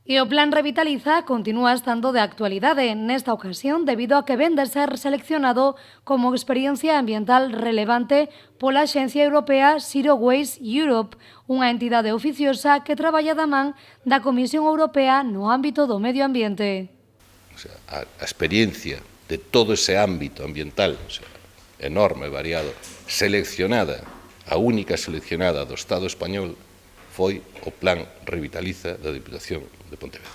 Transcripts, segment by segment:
E o Plan Revitaliza continúa estando de actualidade nesta ocasión debido a que ven de ser seleccionado como experiencia ambiental relevante pola Axencia Europea Zero Waste Europe, unha entidade oficiosa que traballa da man da Comisión Europea no ámbito do medio ambiente. O sea, a experiencia de todo ese ámbito ambiental, o sea, enorme, variado, seleccionada, a única seleccionada do Estado español, foi o Plan Revitaliza da Diputación de Pontevedra.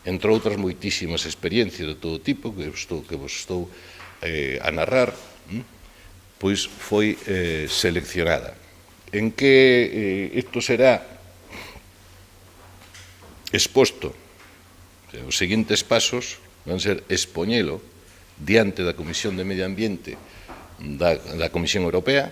Entre outras moitísimas experiencias de todo tipo que vos estou a narrar, pois foi seleccionada. En que isto será exposto? Os seguintes pasos van ser expoñelo diante da Comisión de Medio Ambiente da Comisión Europea,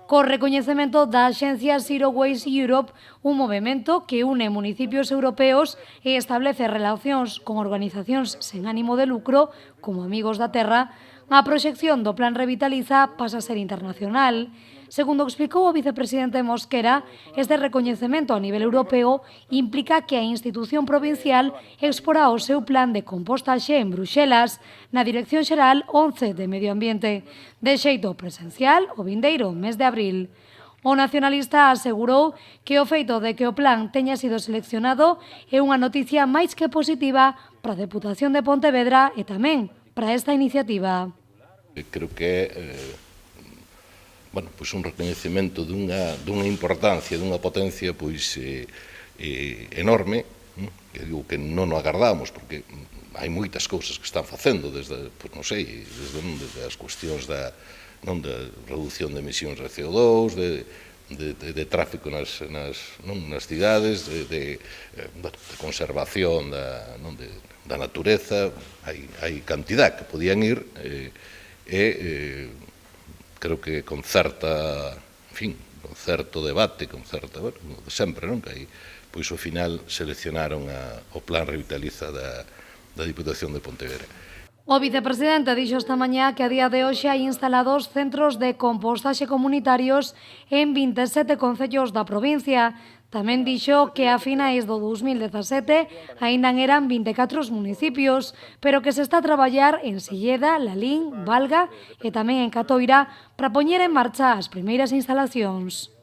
Co recoñecemento da Axencia Zero Waste Europe, un movimento que une municipios europeos e establece relacións con organizacións sen ánimo de lucro, como Amigos da Terra, a proxección do Plan Revitaliza pasa a ser internacional. Segundo explicou o vicepresidente Mosquera, este recoñecemento a nivel europeo implica que a institución provincial exporá o seu plan de compostaxe en Bruxelas, na Dirección Xeral 11 de Medio Ambiente, de xeito presencial o vindeiro mes de abril. O nacionalista asegurou que o feito de que o plan teña sido seleccionado é unha noticia máis que positiva para a Deputación de Pontevedra e tamén para esta iniciativa. Creo que é un recoñecemento dunha importancia, dunha potencia enorme, que digo que non o agardamos, porque hai moitas cousas que están facendo desde as cuestións da reducción de emisións de CO2, de tráfico nas cidades, de conservación da natureza, hai cantidad que podían ir creo que con certo debate, sempre, non? Que aí, pois, ao final, seleccionaron o Plan Revitaliza da Diputación de Pontevedra. O vicepresidente dixo esta mañá que a día de hoxe hai instalados centros de compostaxe comunitarios en 27 concellos da provincia. Tamén dixo que a finais do 2017 aínda eran 24 os municipios, pero que se está a traballar en Silleda, Lalín, Valga e tamén en Catoira para poñer en marcha as primeiras instalacións.